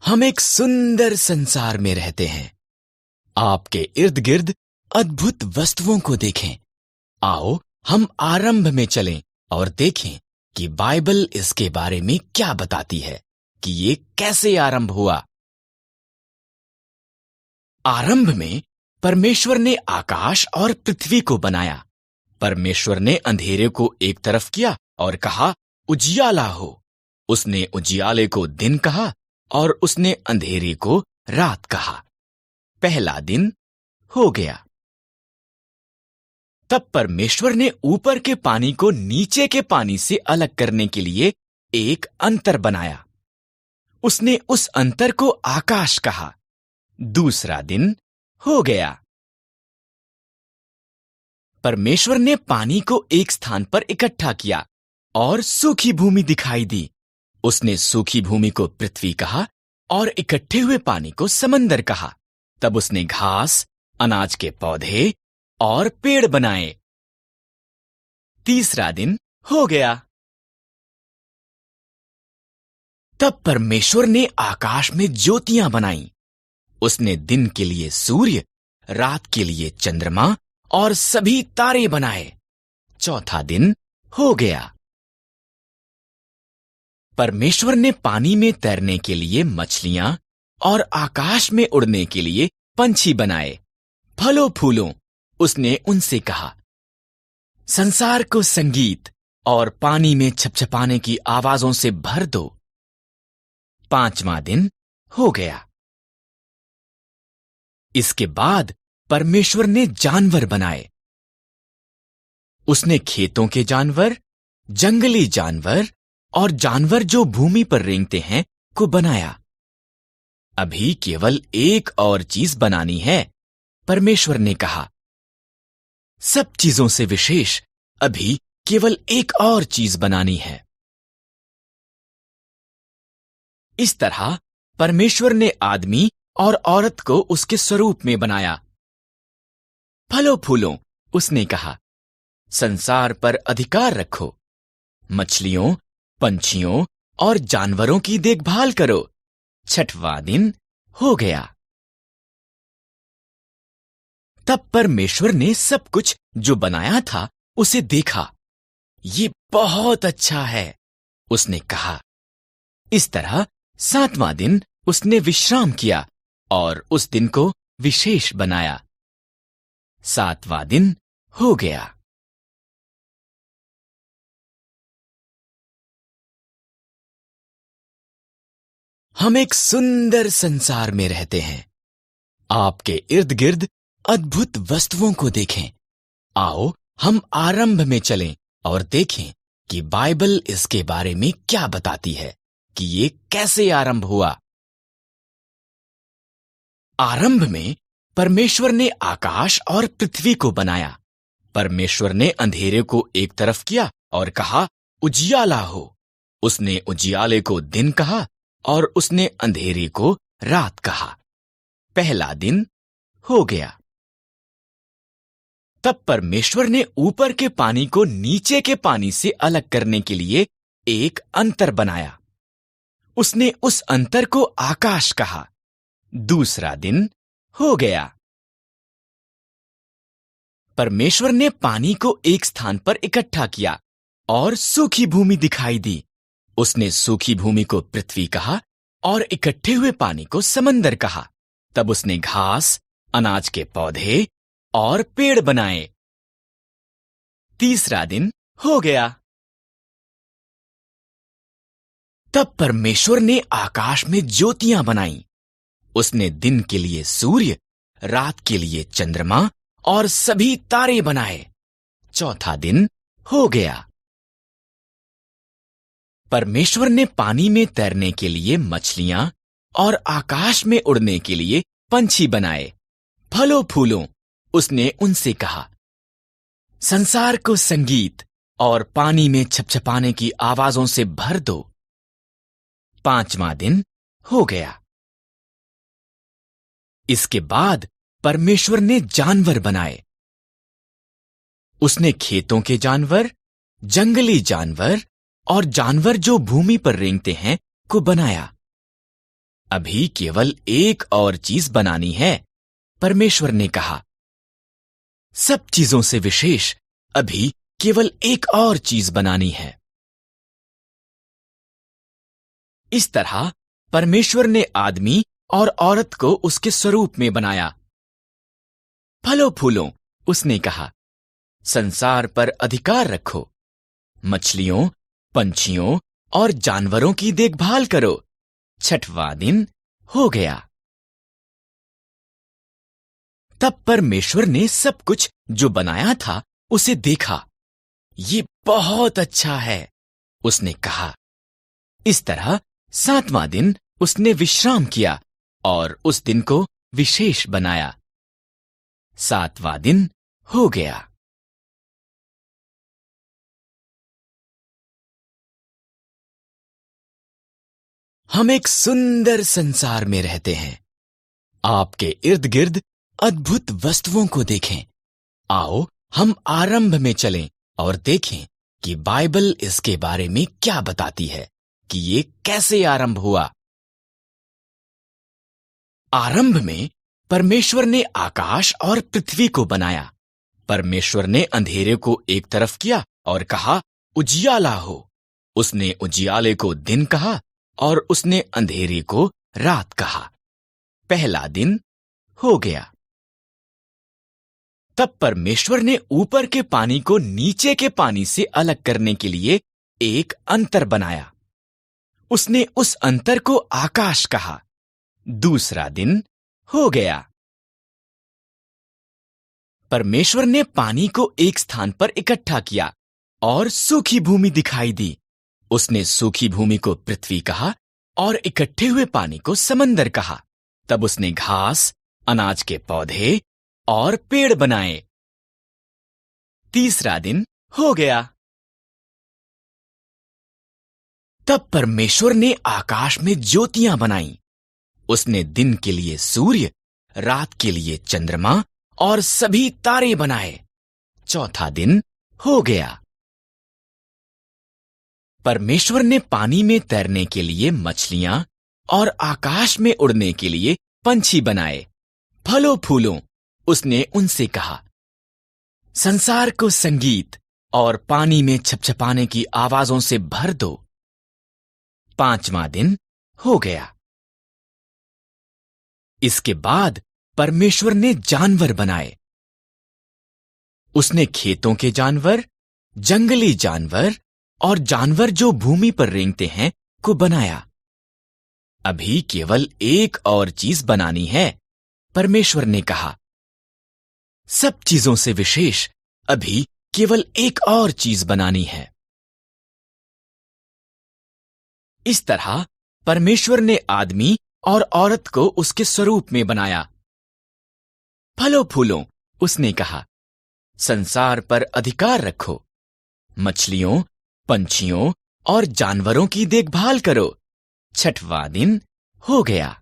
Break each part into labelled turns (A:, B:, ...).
A: हम एक सुंदर संसार में रहते हैं। आपके इर्द गिर्द अद्भुत वस्तुओं को देखें। आओ हम आरंभ में चलें और देखें कि बाइबल इसके बारे में क्या बताती है कि ये कैसे आरंभ हुआ। आरंभ में परमेश्वर ने आकाश और पृथ्वी को बनाया। परमेश्वर ने अंधेरे को एक तरफ किया और कहा, उजियाला हो। उसने उजियाले को दिन कहा और उसने अंधेरे को रात कहा। पहला दिन हो गया। तब परमेश्वर ने ऊपर के पानी को नीचे के पानी से अलग करने के लिए एक अंतर बनाया। उसने उस अंतर को आकाश कहा। दूसरा दिन हो गया। परमेश्वर ने पानी को एक स्थान पर इकट्ठा किया और सूखी भूमि दिखाई दी। उसने सूखी भूमि को पृथ्वी कहा और इकट्ठे हुए पानी को समंदर कहा। तब उसने घास, अनाज के पौधे और पेड़ बनाए। तीसरा दिन हो गया। तब परमेश्वर ने आकाश में ज्योतियां बनाईं। उसने दिन के लिए सूर्य, रात के लिए चंद्रमा और सभी तारे बनाए। चौथा दिन हो गया। परमेश्वर ने पानी में तैरने के लिए मछलियां और आकाश में उड़ने के लिए पंछी बनाए। फलों फूलों उसने उनसे कहा, संसार को संगीत और पानी में छपछपाने की आवाजों से भर दो। पांचवां दिन हो गया। इसके बाद परमेश्वर ने जानवर बनाए। उसने खेतों के जानवर, जंगली जानवर और जानवर जो भूमि पर रेंगते हैं को बनाया। अभी केवल एक और चीज बनानी है। परमेश्वर ने कहा, सब चीजों से विशेष अभी केवल एक और चीज बनानी है। इस तरह परमेश्वर ने आदमी और औरत को उसके स्वरूप में बनाया। फलों फूलों उसने कहा, संसार पर अधिकार रखो। मछलियों, पंछियों और जानवरों की देखभाल करो। छठवां दिन हो गया। तब परमेश्वर ने सब कुछ जो बनाया था उसे देखा। ये बहुत अच्छा है, उसने कहा। इस तरह सातवां दिन उसने विश्राम किया और उस दिन को विशेष बनाया। सातवां दिन हो गया। हम एक सुंदर संसार में रहते हैं। आपके इर्द गिर्द अद्भुत वस्तुओं को देखें। आओ हम आरंभ में चलें और देखें कि बाइबल इसके बारे में क्या बताती है कि ये कैसे आरंभ हुआ। आरंभ में परमेश्वर ने आकाश और पृथ्वी को बनाया। परमेश्वर ने अंधेरे को एक तरफ किया और कहा, उजियाला हो। उसने उजियाले को दिन कहा और उसने अंधेरे को रात कहा। पहला दिन हो गया। तब परमेश्वर ने ऊपर के पानी को नीचे के पानी से अलग करने के लिए एक अंतर बनाया। उसने उस अंतर को आकाश कहा। दूसरा दिन हो गया। परमेश्वर ने पानी को एक स्थान पर इकट्ठा किया और सूखी भूमि दिखाई दी। उसने सूखी भूमि को पृथ्वी कहा और इकट्ठे हुए पानी को समंदर कहा। तब उसने घास, अनाज के पौधे और पेड़ बनाए। तीसरा दिन हो गया। तब परमेश्वर ने आकाश में ज्योतियां बनाईं। उसने दिन के लिए सूर्य, रात के लिए चंद्रमा और सभी तारे बनाए। चौथा दिन हो गया। परमेश्वर ने पानी में तैरने के लिए मछलियां और आकाश में उड़ने के लिए पंछी बनाए। फलों फूलों उसने उनसे कहा, संसार को संगीत और पानी में छपछपाने की आवाजों से भर दो। पांचवां दिन हो गया। इसके बाद परमेश्वर ने जानवर बनाए। उसने खेतों के जानवर, जंगली जानवर और जानवर जो भूमि पर रेंगते हैं को बनाया। अभी केवल एक और चीज बनानी है, परमेश्वर ने कहा। सब चीजों से विशेष अभी केवल एक और चीज बनानी है। इस तरह परमेश्वर ने आदमी और औरत को उसके स्वरूप में बनाया। फलों फूलों, उसने कहा, संसार पर अधिकार रखो, मछलियों, पंछियों और जानवरों की देखभाल करो। छठवां दिन हो गया। तब परमेश्वर ने सब कुछ जो बनाया था उसे देखा। ये बहुत अच्छा है, उसने कहा। इस तरह सातवां दिन उसने विश्राम किया और उस दिन को विशेष बनाया। सातवां दिन हो गया। हम एक सुंदर संसार में रहते हैं। आपके इर्द गिर्द अद्भुत वस्तुओं को देखें। आओ हम आरंभ में चलें और देखें कि बाइबल इसके बारे में क्या बताती है कि ये कैसे आरंभ हुआ। आरंभ में परमेश्वर ने आकाश और पृथ्वी को बनाया। परमेश्वर ने अंधेरे को एक तरफ किया और कहा, उजियाला हो। उसने उजियाले को दिन कहा और उसने अंधेरे को रात कहा। पहला दिन हो गया। तब परमेश्वर ने ऊपर के पानी को नीचे के पानी से अलग करने के लिए एक अंतर बनाया। उसने उस अंतर को आकाश कहा। दूसरा दिन हो गया। परमेश्वर ने पानी को एक स्थान पर इकट्ठा किया और सूखी भूमि दिखाई दी। उसने सूखी भूमि को पृथ्वी कहा और इकट्ठे हुए पानी को समंदर कहा। तब उसने घास, अनाज के पौधे और पेड़ बनाए। तीसरा दिन हो गया। तब परमेश्वर ने आकाश में ज्योतियां बनाई। उसने दिन के लिए सूर्य, रात के लिए चंद्रमा और सभी तारे बनाए। चौथा दिन हो गया। परमेश्वर ने पानी में तैरने के लिए मछलियां और आकाश में उड़ने के लिए पंछी बनाए। फलों फूलों, उसने उनसे कहा, संसार को संगीत और पानी में छपछपाने की आवाजों से भर दो। पांचवां दिन हो गया। इसके बाद परमेश्वर ने जानवर बनाए। उसने खेतों के जानवर, जंगली जानवर और जानवर जो भूमि पर रेंगते हैं को बनाया। अभी केवल एक और चीज बनानी है, परमेश्वर ने कहा। सब चीजों से विशेष अभी केवल एक और चीज बनानी है। इस तरह परमेश्वर ने आदमी और औरत को उसके स्वरूप में बनाया। फलों फूलों, उसने कहा, संसार पर अधिकार रखो, मछलियों, पंछियों और जानवरों की देखभाल करो। छठवां दिन हो गया।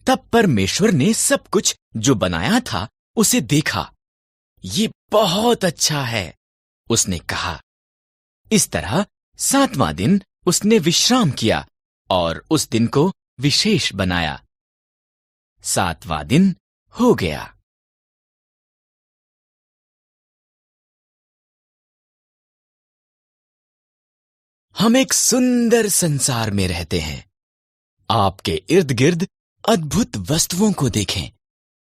A: तब परमेश्वर ने सब कुछ जो बनाया था उसे देखा। ये बहुत अच्छा है, उसने कहा। इस तरह सातवां दिन उसने विश्राम किया और उस दिन को विशेष बनाया। सातवां दिन हो गया। हम एक सुंदर संसार में रहते हैं। आपके इर्द गिर्द अद्भुत वस्तुओं को देखें।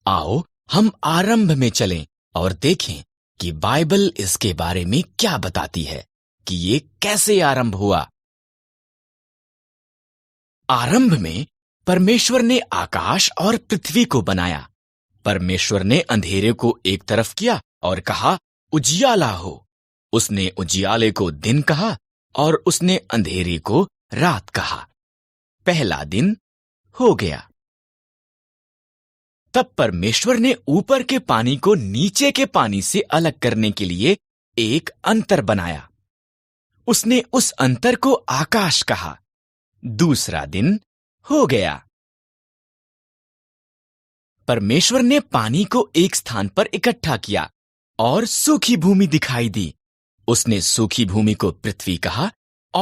A: आओ हम आरंभ में चलें और देखें कि बाइबल इसके बारे में क्या बताती है कि ये कैसे आरंभ हुआ। आरंभ में परमेश्वर ने आकाश और पृथ्वी को बनाया। परमेश्वर ने अंधेरे को एक तरफ किया और कहा, उजियाला हो। उसने उजियाले को दिन कहा और उसने अंधेरे को रात कहा। पहला दिन हो गया। तब परमेश्वर ने ऊपर के पानी को नीचे के पानी से अलग करने के लिए एक अंतर बनाया। उसने उस अंतर को आकाश कहा। दूसरा दिन हो गया। परमेश्वर ने पानी को एक स्थान पर इकट्ठा किया और सूखी भूमि दिखाई दी। उसने सूखी भूमि को पृथ्वी कहा